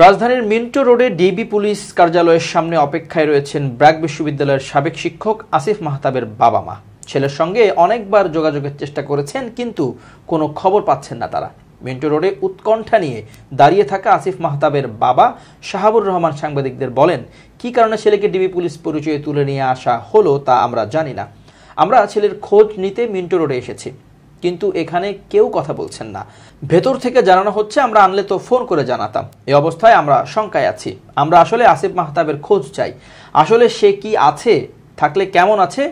রাজধানীর মিন্টো রোডে DB police কার্যালয়ের সামনে অপেক্ষায় রয়েছেন ব্র্যাক বিশ্ববিদ্যালয়ের সাবেক শিক্ষক আসিফ মাহতাবের বাবা মা। ছেলের সঙ্গে অনেকবার যোগাযোগের চেষ্টা করেছেন, কিন্তু কোনো খবর পাচ্ছেন না তারা। মিন্টো রোডে উৎকণ্ঠা নিয়ে দাঁড়িয়ে থাকা আসিফ মাহতাবের বাবা শাহাবুর রহমান সাংবাদিকদের বলেন, কী কারণে ছেলেকে ডিবি পুলিশ পরিচয়ে তুলে নিয়ে আসা হলো তা আমরা জানি না। আমরা ছেলের খোঁজ নিতে মিন্টো রোডে এসেছি, কিন্তু এখানে কেউ কথা বলছেন না। ভেতর থেকে জানানো হচ্ছে আমরা আনলে তো ফোন করে জানাতাম। এই অবস্থায় আমরা শঙ্কায় আছি। আমরা আসলে আসিফ মাহতাবের খোঁজ চাই। আসলে সে কি আছে, থাকলে কেমন আছে,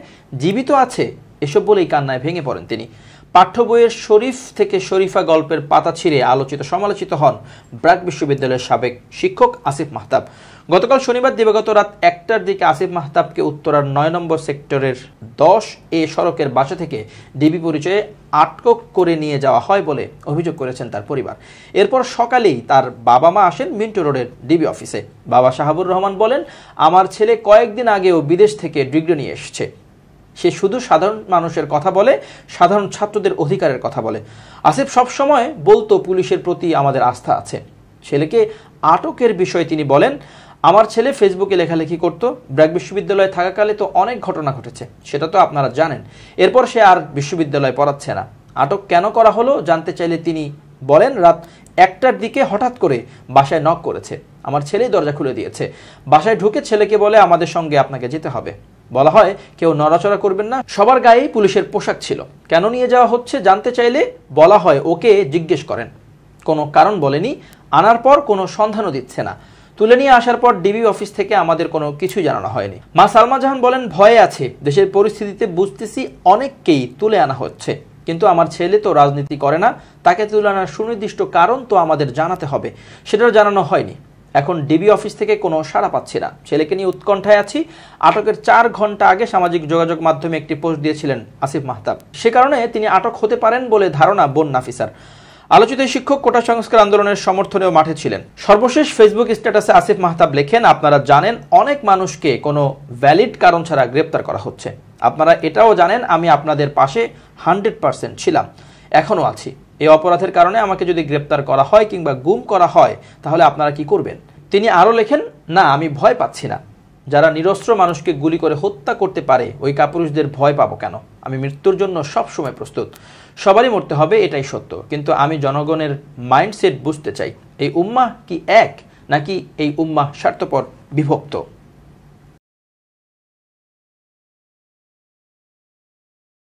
জীবিত আছে, এসব বলেই কান্নায় ভেঙে পড়েন তিনি। পাঠ্য বইয়ের শরীফ থেকে শরীফা গল্পের পাতা ছিঁড়ে আলোচিত সমালোচিত হন ব্র্যাক বিশ্ববিদ্যালয়ের সাবেক শিক্ষক আসিফ মাহতাব। গতকাল শনিবার দিবাগত রাত 1টার দিকে আসিফ মাহতাবকে উত্তরার 9 নম্বর সেক্টরের 10A সড়কের বাসা থেকে ডিবি পরিচয়ে আটক করে নিয়ে যাওয়া হয় বলে অভিযোগ করেছেন তার পরিবার। এরপর সকালেই তার বাবা মা আসেন মিন্টো রোডের ডিবি অফিসে। বাবা শাহাবুর রহমান বলেন, আমার ছেলে কয়েকদিন আগেও বিদেশ থেকে ডিগ্রি নিয়ে এসেছে। সে শুধু সাধারণ মানুষের কথা বলে, সাধারণ ছাত্রদের অধিকারের কথা বলে। আসিফ সবসময় বলতো পুলিশের প্রতি আমাদের আস্থা আছে। ছেলেকে আটকের বিষয়ে তিনি বলেন, আমার ছেলে ফেসবুকে লেখালেখি করত। ব্র্যাক বিশ্ববিদ্যালয়ে থাকাকালে তো অনেক ঘটনা ঘটেছে, সেটা তো আপনারা জানেন। এরপর সে আর বিশ্ববিদ্যালয়ে পড়াচ্ছে না। আটক কেন করা হলো জানতে চাইলে তিনি বলেন, রাত 1টার দিকে হঠাৎ করে বাসায় নক করেছে। আমার ছেলেই দরজা খুলে দিয়েছে। বাসায় ঢুকে ছেলেকে বলে, আমাদের সঙ্গে আপনাকে যেতে হবে। বলা হয় কেউ নড়াচড়া করবেন না। সবার গায়েই পুলিশের পোশাক ছিল। কেন নিয়ে যাওয়া হচ্ছে জানতে চাইলে বলা হয় ওকে জিজ্ঞেস করেন। কোনো কারণ বলেনি। আনার পর কোনো সন্ধানও দিচ্ছে না। তুলে নিয়ে আসার পর ডিবি অফিস থেকে আমাদের কোনো কিছু জানানো হয়নি। মা সালমা জাহান বলেন, ভয়ে আছে। দেশের পরিস্থিতিতে বুঝতেছি অনেককেই তুলে আনা হচ্ছে, কিন্তু আমার ছেলে তো রাজনীতি করে না। তাকে তুলে আনার সুনির্দিষ্ট কারণ তো আমাদের জানাতে হবে, সেটাও জানানো হয়নি। এখন ডিবি অফিস থেকে কোনো সাড়া পাচ্ছি না। ছেলেকে নিয়ে উৎকণ্ঠায় আছি। আটকের 4 ঘন্টা আগে সামাজিক যোগাযোগ মাধ্যমে একটি পোস্ট দিয়েছিলেন আসিফ মাহতাব। সে কারণে তিনি আটক হতে পারেন বলে ধারণা বোন নাফিসার। আলোচিত শিক্ষক কোটা সংস্কার আন্দোলনের সমর্থনেও মাঠে ছিলেন। সর্বশেষ ফেসবুক স্ট্যাটাসে আসিফ মাহতাব লেখেন, আপনারা জানেন অনেক মানুষকে কোনো ভ্যালিড কারণ ছাড়া গ্রেপ্তার করা হচ্ছে। আপনারা এটাও জানেন আমি আপনাদের পাশে 100% ছিলাম, এখনও আছি। এই অপরাধের কারণে আমাকে যদি গ্রেপ্তার করা হয় কিংবা গুম করা হয় তাহলে আপনারা কি করবেন? তিনি আরও লেখেন, না আমি ভয় পাচ্ছি না। যারা নিরস্ত্র মানুষকে গুলি করে হত্যা করতে পারে ওই কাপুরুষদের ভয় পাবো কেন? আমি মৃত্যুর জন্য সব সময় প্রস্তুত। সবারই মরতে হবে, এটাই সত্য। কিন্তু আমি জনগণের মাইন্ডসেট বুঝতে চাই। এই উম্মাহ কি এক, নাকি এই উম্মাহ স্বার্থপর বিভক্ত?